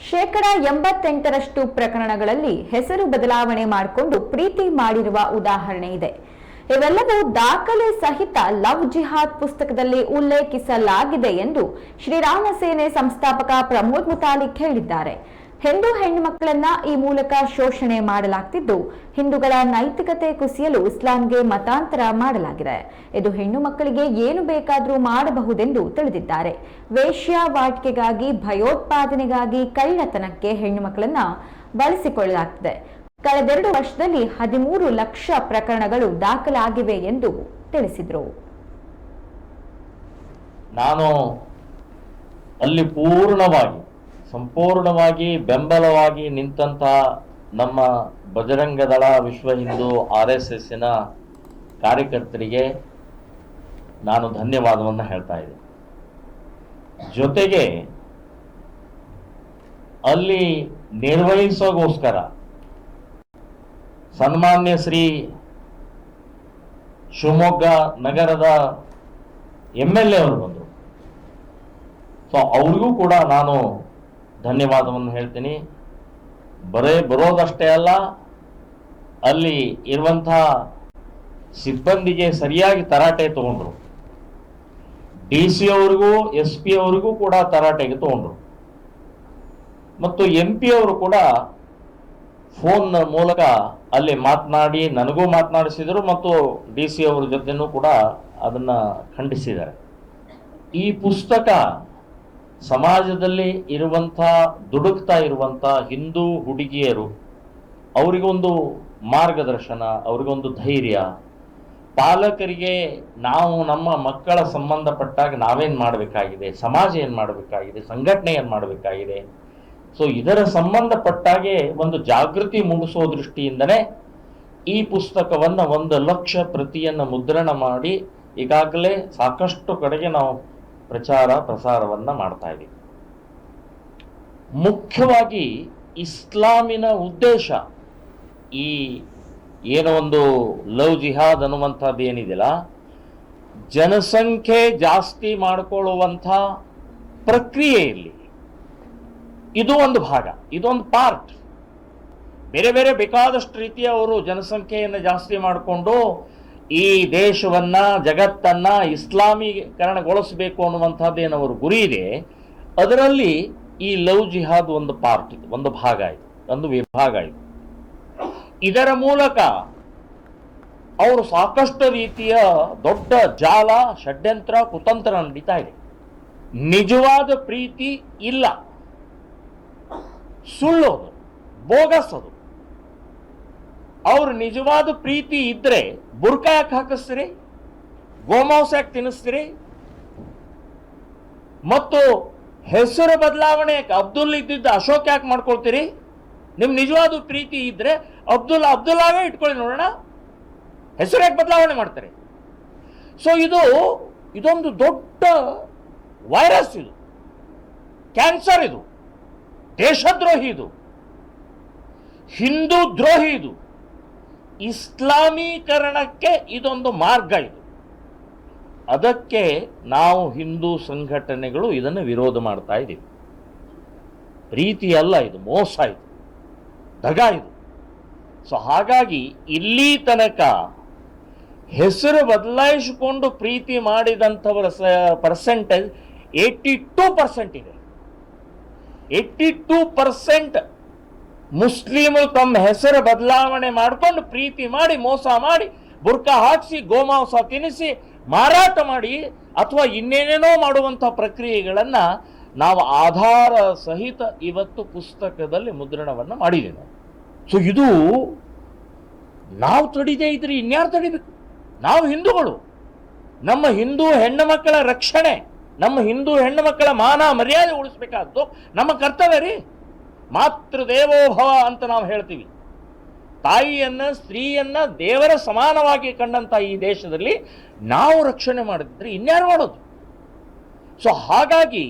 88% ಪ್ರಕರಣಗಳಲ್ಲಿ ಹೆಸರು ಬದಲಾವಣೆ ಮಾಡಿಕೊಂಡು ಪ್ರೀತಿ ಮಾಡಿರುವ ಉದಾಹರಣೆ ಇದೆ. ಇವೆಲ್ಲವೂ ದಾಖಲೆ ಸಹಿತ ಲವ್ ಜಿಹಾದ್ ಪುಸ್ತಕದಲ್ಲಿ ಉಲ್ಲೇಖಿಸಲಾಗಿದೆ ಎಂದು ಶ್ರೀರಾಮ ಸೇನೆ ಸಂಸ್ಥಾಪಕ ಪ್ರಮೋದ್ ಮುತಾಲಿಕ್ ಹೇಳಿದ್ದಾರೆ. ಹಿಂದೂ ಹೆಣ್ಣು ಮಕ್ಕಳನ್ನ ಈ ಮೂಲಕ ಶೋಷಣೆ ಮಾಡಲಾಗ್ತಿದ್ದು, ಹಿಂದೂಗಳ ನೈತಿಕತೆ ಕುಸಿಯಲು ಇಸ್ಲಾಂಗೆ ಮತಾಂತರ ಮಾಡಲಾಗಿದೆ. ಇದು ಹೆಣ್ಣು ಮಕ್ಕಳಿಗೆ ಏನು ಬೇಕಾದರೂ ಮಾಡಬಹುದೆಂದು ತಿಳಿದಿದ್ದಾರೆ. ವೇಶ್ಯಾವಾಟಿಕೆಗಾಗಿ, ಭಯೋತ್ಪಾದನೆಗಾಗಿ, ಕಳ್ಳತನಕ್ಕೆ ಹೆಣ್ಣು ಮಕ್ಕಳನ್ನ ಬಳಸಿಕೊಳ್ಳಲಾಗ್ತಿದೆ. ಕಳೆದ 2 ವರ್ಷದಲ್ಲಿ 13 ಲಕ್ಷ ಪ್ರಕರಣಗಳು ದಾಖಲಾಗಿವೆ ಎಂದು ತಿಳಿಸಿದರು. ನಾನು ಅಲ್ಲಿ ಸಂಪೂರ್ಣವಾಗಿ ಬೆಂಬಲವಾಗಿ ನಿಂತಹ ನಮ್ಮ ಬಜರಂಗ ದಳ, ವಿಶ್ವ ಹಿಂದೂ, RSSನ ಕಾರ್ಯಕರ್ತರಿಗೆ ನಾನು ಧನ್ಯವಾದವನ್ನು ಹೇಳ್ತಾ ಇದ್ದೆ. ಜೊತೆಗೆ ಅಲ್ಲಿ ನಿರ್ವಹಿಸೋಗೋಸ್ಕರ ಸನ್ಮಾನ್ಯ ಶ್ರೀ ಶಿವಮೊಗ್ಗ ನಗರದ MLA ಅವರು ಬಂದರು. ಸೊ ಅವ್ರಿಗೂ ಕೂಡ ನಾನು ಧನ್ಯವಾದವನ್ನು ಹೇಳ್ತೀನಿ. ಬರೋದಷ್ಟೇ ಅಲ್ಲ, ಅಲ್ಲಿ ಇರುವಂತಹ ಸಿಬ್ಬಂದಿಗೆ ಸರಿಯಾಗಿ ತರಾಟೆ ತಗೊಂಡ್ರು. DC ಅವರಿಗೂ SP ಅವರಿಗೂ ಕೂಡ ತರಾಟೆಗೆ ತಗೊಂಡ್ರು. ಮತ್ತು MP ಅವರು ಕೂಡ ಫೋನ್ ಮೂಲಕ ಅಲ್ಲಿ ಮಾತನಾಡಿ ನನಗೂ ಮಾತನಾಡಿಸಿದರು ಮತ್ತು DC ಅವರ ಜೊತೆನೂ ಕೂಡ ಅದನ್ನ ಖಂಡಿಸಿದ್ದಾರೆ. ಈ ಪುಸ್ತಕ ಸಮಾಜದಲ್ಲಿ ದುಡುಕ್ತಾ ಇರುವಂಥ ಹಿಂದೂ ಹುಡುಗಿಯರು, ಅವರಿಗೊಂದು ಮಾರ್ಗದರ್ಶನ, ಅವರಿಗೊಂದು ಧೈರ್ಯ, ಪಾಲಕರಿಗೆ ನಾವು ನಮ್ಮ ಮಕ್ಕಳ ಸಂಬಂಧಪಟ್ಟಾಗ ನಾವೇನು ಮಾಡಬೇಕಾಗಿದೆ, ಸಮಾಜ ಏನು ಮಾಡಬೇಕಾಗಿದೆ, ಸಂಘಟನೆ ಏನು ಮಾಡಬೇಕಾಗಿದೆ, ಸೊ ಇದರ ಸಂಬಂಧಪಟ್ಟಾಗೆ ಒಂದು ಜಾಗೃತಿ ಮೂಡಿಸೋ ದೃಷ್ಟಿಯಿಂದನೇ ಈ ಪುಸ್ತಕವನ್ನು 1 ಲಕ್ಷ ಪ್ರತಿಯನ್ನು ಮುದ್ರಣ ಮಾಡಿ ಈಗಾಗಲೇ ಸಾಕಷ್ಟು ಕಡೆಗೆ ನಾವು ಪ್ರಸಾರವನ್ನು ಮಾಡ್ತಾ ಇದ್ದೀವಿ. ಮುಖ್ಯವಾಗಿ ಇಸ್ಲಾಮಿನ ಉದ್ದೇಶ ಈ ಏನೋ ಒಂದು ಲವ್ ಜಿಹಾದ್ ಅನ್ನುವಂಥದ್ದು ಏನಿದೆಯಲ್ಲ, ಜನಸಂಖ್ಯೆ ಜಾಸ್ತಿ ಮಾಡಿಕೊಳ್ಳುವಂಥ ಪ್ರಕ್ರಿಯೆಯಲ್ಲಿ ಇದು ಒಂದು ಭಾಗ, ಇದೊಂದು ಪಾರ್ಟ್. ಬೇರೆ ಬೇರೆ ಬೇಕಾದಷ್ಟು ರೀತಿಯ ಅವರು ಜನಸಂಖ್ಯೆಯನ್ನು ಜಾಸ್ತಿ ಮಾಡಿಕೊಂಡು ಈ ದೇಶವನ್ನ, ಜಗತ್ತನ್ನ ಇಸ್ಲಾಮೀಕರಣಗೊಳಿಸಬೇಕು ಅನ್ನುವಂಥದ್ದು ಏನವರು ಗುರಿ ಇದೆ. ಅದರಲ್ಲಿ ಈ ಲವ್ ಜಿಹಾದ್ ಒಂದು ಪಾರ್ಟ್ ಇದೆ, ಒಂದು ಭಾಗ ಇದೆ, ಒಂದು ವಿಭಾಗ ಇದೆ. ಇದರ ಮೂಲಕ ಅವರು ಸಾಕಷ್ಟು ರೀತಿಯ ದೊಡ್ಡ ಜಾಲ, ಷಡ್ಯಂತ್ರ, ಕುತಂತ್ರ ನಡೀತಾ ಇದೆ. ನಿಜವಾದ ಪ್ರೀತಿ ಇಲ್ಲ, ಸುಳ್ಳೋದು, ಬೋಗಸ್ ಅದು. ಅವ್ರು ನಿಜವಾದ ಪ್ರೀತಿ ಇದ್ರೆ ಬುರ್ಕಾ ಯಾಕೆ ಹಾಕಿಸ್ತೀರಿ, ಗೋಮಾಂಸ ಯಾಕೆ ತಿನ್ನಿಸ್ತೀರಿ, ಮತ್ತು ಹೆಸರು ಬದಲಾವಣೆ ಅಬ್ದುಲ್ ಇದ್ದಿದ್ದು ಅಶೋಕ್ ಯಾಕೆ ಮಾಡ್ಕೊಳ್ತೀರಿ? ನಿಮ್ ನಿಜವಾದ ಪ್ರೀತಿ ಇದ್ರೆ ಅಬ್ದುಲ್ಲಾವೇ ಇಟ್ಕೊಳ್ಳಿ ನೋಡೋಣ, ಹೆಸರು ಯಾಕೆ ಬದಲಾವಣೆ ಮಾಡ್ತಾರೆ? ಸೊ ಇದೊಂದು ದೊಡ್ಡ ವೈರಸ್, ಇದು ಕ್ಯಾನ್ಸರ್, ಇದು ದೇಶದ್ರೋಹಿ, ಇದು ಹಿಂದೂ ದ್ರೋಹಿ, ಇದು ಇಸ್ಲಾಮೀಕರಣಕ್ಕೆ ಇದೊಂದು ಮಾರ್ಗ. ಇದು ಅದಕ್ಕೆ ನಾವು ಹಿಂದೂ ಸಂಘಟನೆಗಳು ಇದನ್ನು ವಿರೋಧ ಮಾಡ್ತಾ ಇದ್ದೀವಿ. ಪ್ರೀತಿ ಅಲ್ಲ ಇದು, ಮೋಸ, ಇದು ದಗ, ಇದು. ಸೊ ಹಾಗಾಗಿ ಇಲ್ಲಿ ತನಕ ಹೆಸರು ಬದಲಾಯಿಸಿಕೊಂಡು ಪ್ರೀತಿ ಮಾಡಿದಂಥವರ ಪರ್ಸೆಂಟೇಜ್ 82% ಇದೆ. 82% ಮುಸ್ಲಿಮರು ತಮ್ಮ ಹೆಸರು ಬದಲಾವಣೆ ಮಾಡಿಕೊಂಡು ಪ್ರೀತಿ ಮಾಡಿ, ಮೋಸ ಮಾಡಿ, ಬುರ್ಕಾ ಹಾಕಿಸಿ, ಗೋಮಾಂಸ ತಿನ್ನಿಸಿ, ಮಾರಾಟ ಮಾಡಿ ಅಥವಾ ಇನ್ನೇನೇನೋ ಮಾಡುವಂಥ ಪ್ರಕ್ರಿಯೆಗಳನ್ನು ನಾವು ಆಧಾರ ಸಹಿತ ಇವತ್ತು ಪುಸ್ತಕದಲ್ಲಿ ಮುದ್ರಣವನ್ನು ಮಾಡಿದ್ದೇವೆ. ಸೊ ಇದು ನಾವು ತಡಿದೇ ಇದ್ರೆ ಇನ್ಯಾರು ತಡಿಬೇಕು? ನಾವು ಹಿಂದೂಗಳು, ನಮ್ಮ ಹಿಂದೂ ಹೆಣ್ಣು ಮಕ್ಕಳ ರಕ್ಷಣೆ, ನಮ್ಮ ಹಿಂದೂ ಹೆಣ್ಣು ಮಕ್ಕಳ ಮಾನ ಮರ್ಯಾದೆ ಉಳಿಸ್ಬೇಕಾದ್ದು ನಮ್ಮ ಕರ್ತವ್ಯ ರೀ. ಮಾತೃ ದೇವೋಭವ ಅಂತ ನಾವು ಹೇಳ್ತೀವಿ. ತಾಯಿಯನ್ನ, ಸ್ತ್ರೀಯನ್ನ ದೇವರ ಸಮಾನವಾಗಿ ಕಂಡಂತ ಈ ದೇಶದಲ್ಲಿ ನಾವು ರಕ್ಷಣೆ ಮಾಡಿದ್ರೆ ಇನ್ಯಾರು ಮಾಡೋದು? ಸೊ ಹಾಗಾಗಿ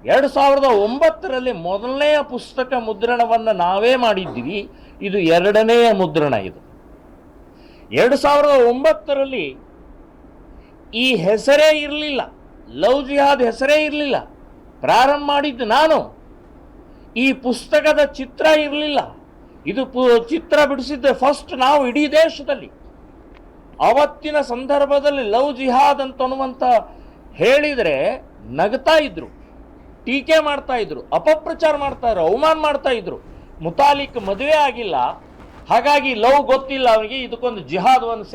2009ರಲ್ಲಿ ಮೊದಲನೆಯ ಪುಸ್ತಕ ಮುದ್ರಣವನ್ನು ನಾವೇ ಮಾಡಿದ್ದೀವಿ. ಇದು 2ನೇಯ ಮುದ್ರಣ. ಇದು 2009ರಲ್ಲಿ ಈ ಹೆಸರೇ ಇರಲಿಲ್ಲ, ಲವ್ ಜಿಹಾದ್ ಹೆಸರೇ ಇರಲಿಲ್ಲ. ಪ್ರಾರಂಭ ಮಾಡಿದ್ದು ನಾನು. ಈ ಪುಸ್ತಕದ ಚಿತ್ರ ಇರಲಿಲ್ಲ. ಇದು ಚಿತ್ರ ಬಿಡಿಸಿದ್ದೆ ಫಸ್ಟ್ ನಾವು ಇಡೀ ದೇಶದಲ್ಲಿ. ಅವತ್ತಿನ ಸಂದರ್ಭದಲ್ಲಿ ಲವ್ ಜಿಹಾದ್ ಅಂತನ್ನುವಂತ ಹೇಳಿದ್ರೆ ನಗ್ತಾ ಇದ್ರು, ಟೀಕೆ ಮಾಡ್ತಾ ಇದ್ರು, ಅಪಪ್ರಚಾರ ಮಾಡ್ತಾ ಇದ್ರು, ಅವಮಾನ ಮಾಡ್ತಾ ಇದ್ರು. ಮುತಾಲಿಕ್ ಮದುವೆ ಆಗಿಲ್ಲ, ಹಾಗಾಗಿ ಲವ್ ಗೊತ್ತಿಲ್ಲ ಅವನಿಗೆ, ಇದಕ್ಕೊಂದು ಜಿಹಾದ್ ಒಂದು